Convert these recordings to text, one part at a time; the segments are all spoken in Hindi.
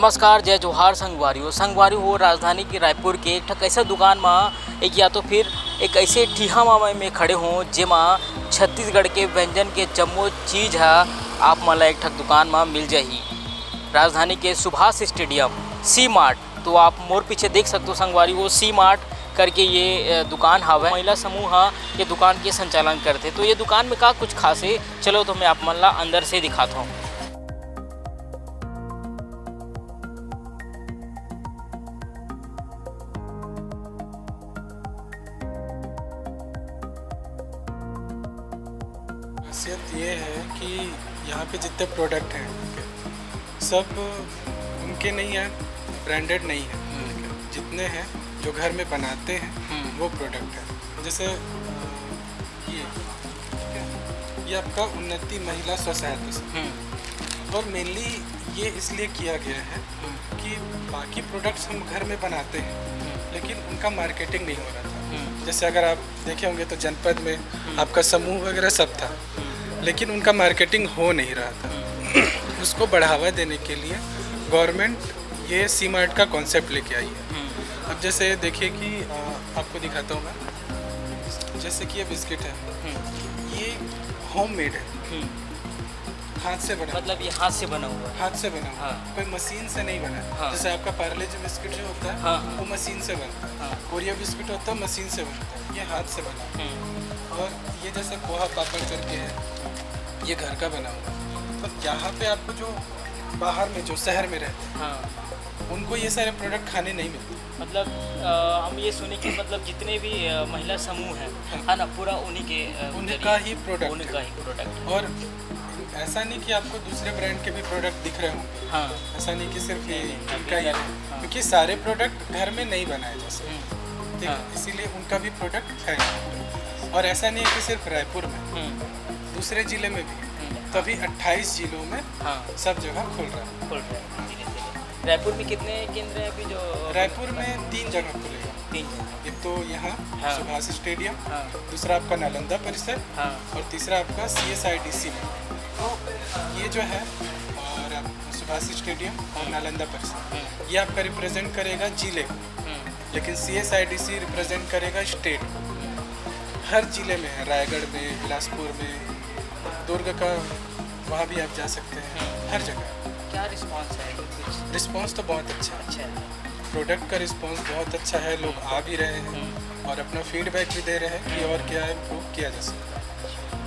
नमस्कार, जय जोहार संगवारी हो राजधानी की रायपुर के एक ठक ऐसा दुकान में एक या तो फिर एक ऐसे ठीहा में खड़े हों जेमा छत्तीसगढ़ के व्यंजन के जम्मो चीज़ है आप मला एक ठक दुकान में मिल जाही। राजधानी के सुभाष स्टेडियम सी मार्ट, तो आप मोर पीछे देख सकते हो संगवारी वो सी मार्ट करके ये दुकान हवा। महिला समूह ये दुकान के संचालन करते, तो ये दुकान में का कुछ खास है, चलो तो मैं आप मला अंदर से दिखाता हूँ। खासियत ये है कि यहाँ पे जितने प्रोडक्ट हैं सब उनके नहीं हैं, ब्रांडेड नहीं है। जितने हैं जो घर में बनाते हैं वो प्रोडक्ट है। जैसे ये आपका उन्नति महिला स्व सहायता समूह, और मेनली ये इसलिए किया गया है कि बाकी प्रोडक्ट्स हम घर में बनाते हैं लेकिन उनका मार्केटिंग नहीं हो रहा था। जैसे अगर आप देखे होंगे तो जनपद में आपका समूह वगैरह सब था लेकिन उनका मार्केटिंग हो नहीं रहा था। उसको बढ़ावा देने के लिए गवर्नमेंट ये सी मार्ट का कॉन्सेप्ट लेके आई है। अब जैसे देखिए कि आपको दिखाता हूँ मैं, जैसे कि ये बिस्किट है, ये होममेड है, हाथ से बना, मतलब ये हाथ से बना हुआ है। हाथ से बना हुआ, कोई मशीन से नहीं बना है। जैसे आपका पार्ले जी बिस्किट जो होता है वो मशीन से बनता है, कोरिया बिस्किट होता है मशीन से बनता है, ये हाथ से बना है। और ये जैसे पोहा पापड़ करके है, ये घर का बना हुआ है। तो यहाँ पे आपको जो बाहर में जो शहर में रहते हैं उनको ये सारे प्रोडक्ट खाने नहीं मिलते। मतलब हम ये सुने कि मतलब जितने भी महिला समूह हैं है ना, पूरा उनका ही प्रोडक्ट। और ऐसा नहीं कि आपको दूसरे ब्रांड के भी प्रोडक्ट दिख रहे होंगे, ऐसा नहीं कि सिर्फ ये उनका ही है, क्योंकि सारे प्रोडक्ट घर में नहीं बनाए जैसे, ठीक है, इसीलिए उनका भी प्रोडक्ट है। और ऐसा नहीं है कि सिर्फ रायपुर में, दूसरे ज़िले में भी, तभी 28 जिलों में सब जगह खुल रहा है। रायपुर में कितने केंद्र हैं अभी? जो रायपुर में 3 जगह खुलेगा। 3 जगह, एक तो यहाँ सुभाष स्टेडियम, दूसरा आपका नालंदा परिसर, और तीसरा आपका CSIDC में। तो ये जो है, और सुभाष स्टेडियम और नालंदा परिसर ये आपका रिप्रेजेंट करेगा जिले को, लेकिन CSIDC रिप्रेजेंट करेगा स्टेट को। हर जिले में है, रायगढ़ में, बिलासपुर में, दुर्ग का वहाँ भी आप जा सकते हैं, हर जगह। क्या रिस्पांस है? रिस्पांस तो बहुत अच्छा है, प्रोडक्ट का रिस्पांस बहुत अच्छा है। लोग आ भी रहे हैं और अपना फीडबैक भी दे रहे हैं कि और क्या इम्प्रूव किया जा सकता है।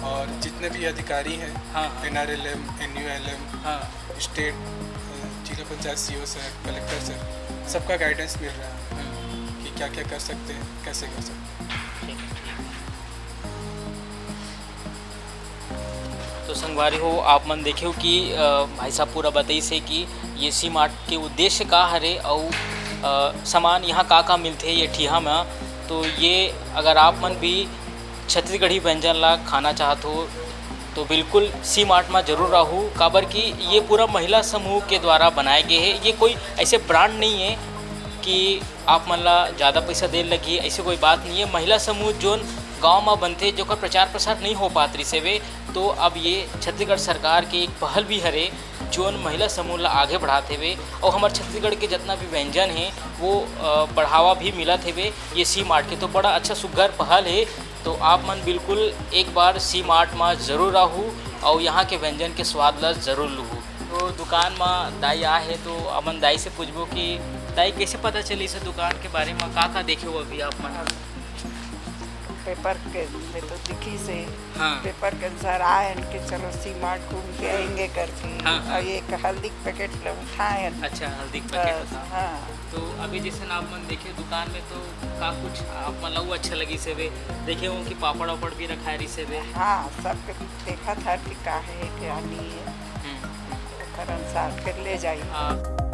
और जितने भी अधिकारी हैं, NRLM, NULM, स्टेट, जिला panchayat CO sir, collector sir, सबका गाइडेंस मिल रहा है कि क्या क्या कर सकते हैं, कैसे कर सकते हैं। तो संगवारी हो आप मन देखे हो कि भाई साहब पूरा बताई से कि ये सी मार्ट के उद्देश्य का हरे और सामान यहाँ का मिलते ये ठीहा में। तो ये अगर आप मन भी छत्तीसगढ़ी व्यंजन ला खाना चाहते हो तो बिल्कुल सी मार्ट में ज़रूर रहूँ, काबर कि ये पूरा महिला समूह के द्वारा बनाए गए हैं। ये कोई ऐसे ब्रांड नहीं है कि आप मन ला ज़्यादा पैसा दे लगी, ऐसे कोई बात नहीं है। महिला समूह जोन गांव में बनते जो का प्रचार प्रसार नहीं हो पात रही से वे, तो अब ये छत्तीसगढ़ सरकार के एक पहल भी हरे जोन महिला समूह ला आगे बढ़ाते हुए, और हमारे छत्तीसगढ़ के जितना भी व्यंजन हैं वो बढ़ावा भी मिला थे वे ये सी मार्ट के। तो बड़ा अच्छा सुघर पहल है। तो आप मन बिल्कुल एक बार सी मार्ट में ज़रूर रहूँ और यहाँ के व्यंजन के स्वाद ला ज़रूर लूँ। तो दुकान में दाई आ है, तो अमन दाई से पूछबो कि दाई कैसे पता चली इस दुकान के बारे में, का देखे हो अभी आप मन? पेपर के में तो दिखी से पेपर के अनुसार आए कि चलो सी मार्ट घूम के आएंगे करके। और एक हल्दी पैकेट उठाए। अच्छा, हल्दी पैकेट। तो अभी जैसे आप मन देखे दुकान में तो का कुछ आप मतलब अच्छा लगी से वे देखे हो कि पापड़ वापड़ भी रखा रही से वे? सब देखा था कि का है क्या नहीं है, तो अनुसार फिर ले जाइए।